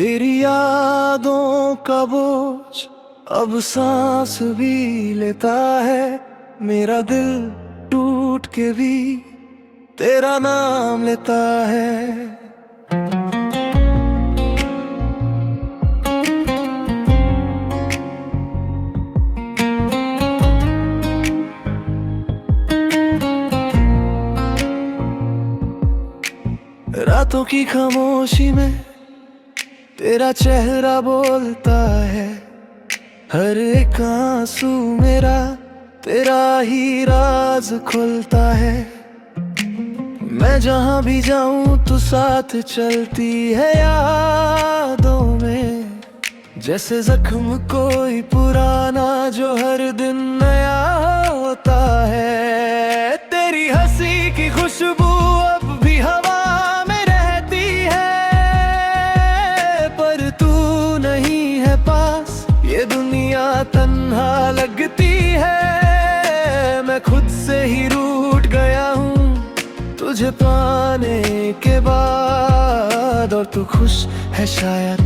तेरी यादों का बोझ अब सांस भी लेता है। मेरा दिल टूट के भी तेरा नाम लेता है। रातों की खामोशी में तेरा चेहरा बोलता है। हर एक आंसू मेरा तेरा ही राज खुलता है। मैं जहां भी जाऊं तू साथ चलती है यादों में। जैसे जख्म कोई पुराना जो हर दिन नया होता है। तेरी हंसी की खुशबू अब भी हवा में रहती है। पर तू नहीं है पास, ये दुनिया तन्हा लगती है। मैं खुद से ही रूठ गया हूँ तुझे पाने के बाद। और तू खुश है शायद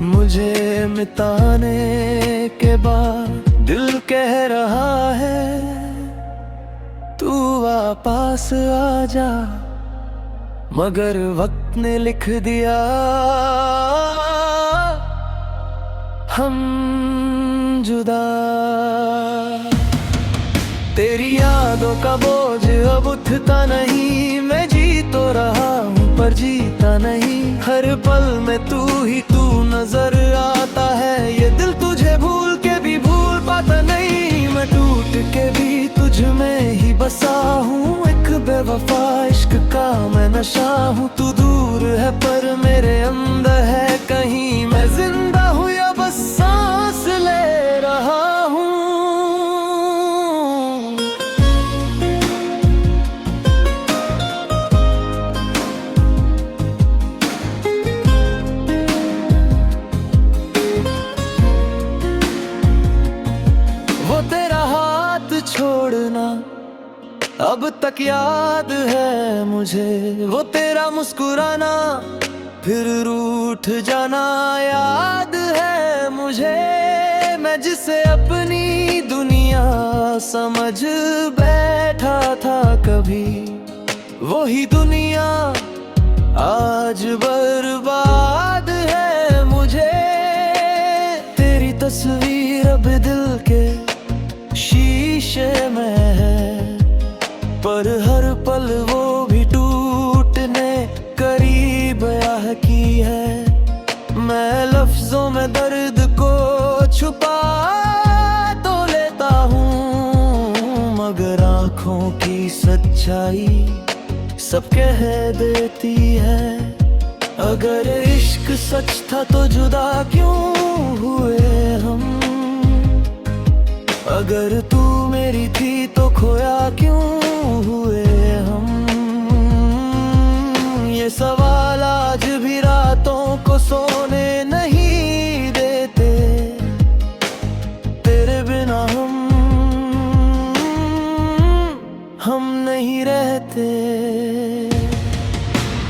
मुझे मिटाने के बाद। दिल कह रहा है तू वापस आ जा, मगर वक्त ने लिख दिया हम जुदा। तेरी यादों का बोझ अब उठता नहीं। मैं जी तो रहा हूँ पर जीता नहीं। हर पल में तू नजर आता है। ये दिल तुझे भूल के भी भूल पाता नहीं। मैं टूट के भी तुझ में ही बसा हूँ। एक बेवफा इश्क का मैं नशा हूँ। तू दूर है पर मेरे अंदर है कहीं। मैं जिंदा हूँ या बस सांस ले रहा हूँ। तेरा हाथ छोड़ना अब तक याद है मुझे। वो तेरा मुस्कुराना फिर रूठ जाना याद है मुझे। मैं जिसे अपनी दुनिया समझ बैठा था कभी, वही दुनिया आज बर्बाद है मुझे। तेरी तस्वीर अब दिल के शीशे में है, पर हर पल वो भी टूटने करीब आ की है। मैं लफ्जों में दर्द को छुपा तो लेता हूँ, मगर आँखों की सच्चाई सब कह देती है। अगर इश्क सच था तो जुदा क्यों हुए हम। अगर तू मेरी थी तो खोया क्यों हुए हम। ये सवाल आज भी रातों को सोने नहीं देते। तेरे बिना हम नहीं रहते।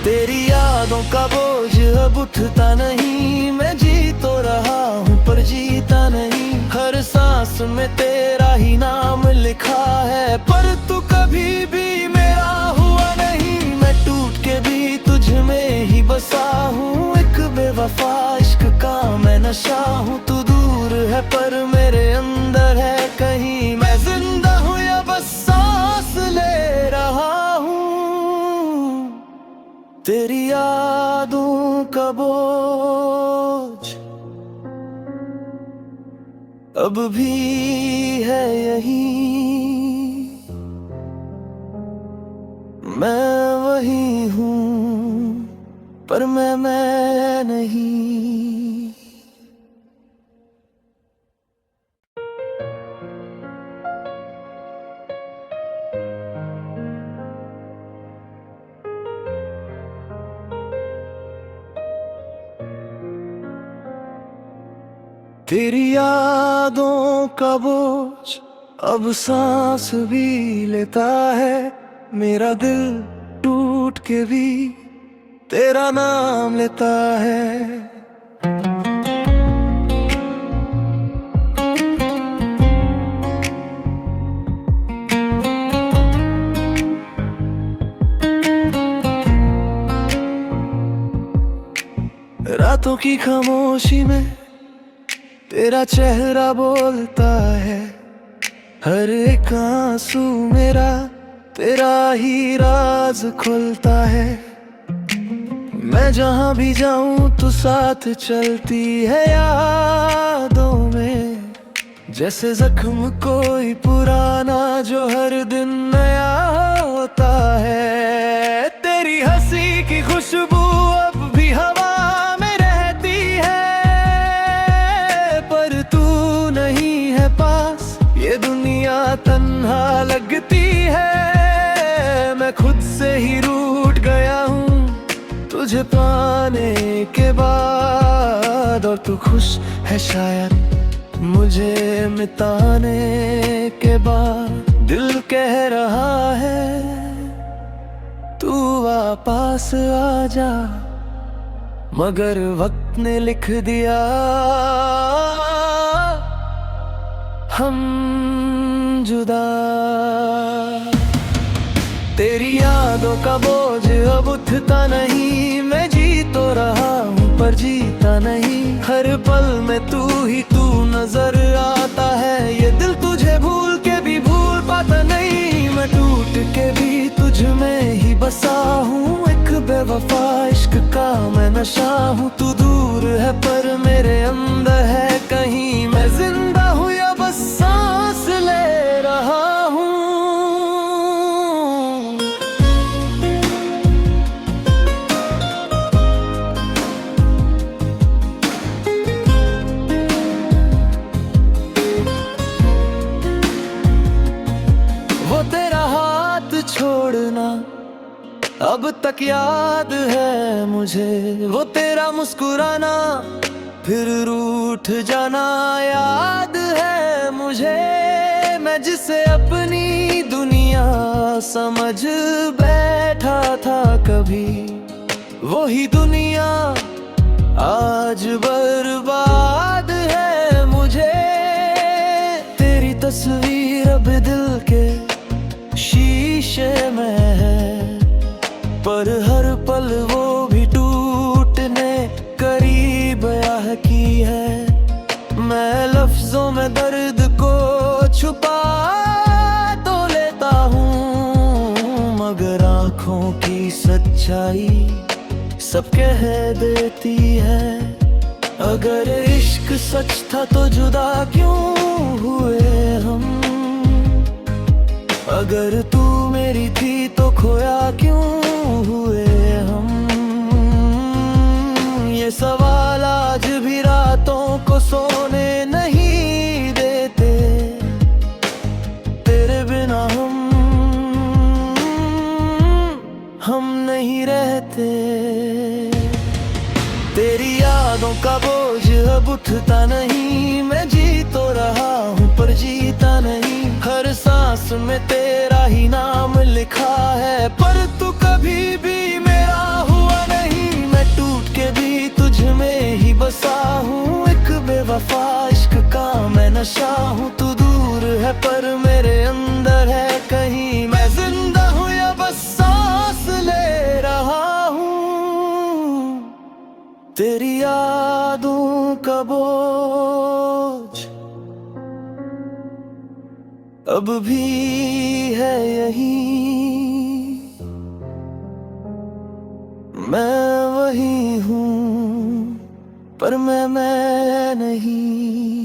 तेरी यादों का बोझ अब उठता नहीं। मैं जी तो रहा हूँ पर जीता नहीं। हर सांस में तेरा ही नाम लिखा है, पर तू कभी भी मेरा हुआ नहीं। मैं टूट के भी तुझ में ही बसा हूँ। एक बेवफा इश्क का मैं नशा हूँ। तू दूर है पर मेरे अंदर है कहीं। मैं जिंदा हूँ या बस सांस ले रहा हूँ। तेरी यादों का बोझ अब भी है यही। मैं वही हूँ पर मैं नहीं। तेरी यादों का बोझ अब सांस भी लेता है। मेरा दिल टूट के भी तेरा नाम लेता है। रातों की खामोशी में तेरा चेहरा बोलता है, हर एक आंसू मेरा तेरा ही राज खुलता है। मैं जहां भी जाऊं तू साथ चलती है यादों में, जैसे जख्म कोई पुराना जो हर दिन नया होता है। तेरी हंसी की खुशबू अब भी हवा में रहती है, पर तू नहीं है पास, ये दुनिया तन्हा लगती है। मैं खुद से ही रूठ गया हूँ तुझे पाने के बाद, और तू खुश है शायद मुझे मिटाने के बाद। दिल कह रहा है तू वापस आ जा, मगर वक्त ने लिख दिया हम जुदा। तेरी यादों का बोझ अब उठता नहीं, मैं जी तो रहा हूँ पर जीता नहीं। हर पल में तू ही तू नजर आता है, ये दिल तुझे भूल के भी भूल पाता नहीं। मैं टूट के भी तुझ में ही बसा हूँ, एक बेवफा इश्क का मैं नशा हूँ। तू दूर है पर मेरे अंदर है कहीं, मैं जिंदा हूँ या बस सांस ले रहा हूँ। वो तेरा हाथ छोड़ना अब तक याद है मुझे, वो तेरा मुस्कुराना फिर रूठ जाना याद है मुझे। मैं जिसे अपनी दुनिया समझ बैठा था कभी, वही दुनिया आज बर्बाद है मुझे। तेरी तस्वीर अब दिल के शीशे में है, पर हर पल वो भी टूटने करीब आ की है। मैं लफ्जों में दर्द को छुपा तो लेता हूँ, मगर आँखों की सच्चाई सब कह देती है। अगर इश्क सच था तो जुदा क्यों हुए हम, अगर तू मेरी थी तो खोया क्यों हुए हम। ये सवाल आज भी रातों को सोने नहीं देते, तेरे बिना हम नहीं रहते। तेरी यादों का बोझ अब उठता नहीं, मैं जी तो रहा हूँ पर जीता नहीं। हर सांस में तेरा ही नाम लिखा है, पर तू कभी भी मेरा हुआ नहीं। मैं टूट के भी तुझ में ही बसा हूँ, एक बेवफा इश्क का मैं नशा हूँ। तू दूर है पर मेरे अंदर है कहीं, मैं जिंदा हूँ या बस सांस ले रहा हूँ। तेरी यादों का बोझ अब भी है यही, मैं वही हूँ पर मैं नहीं।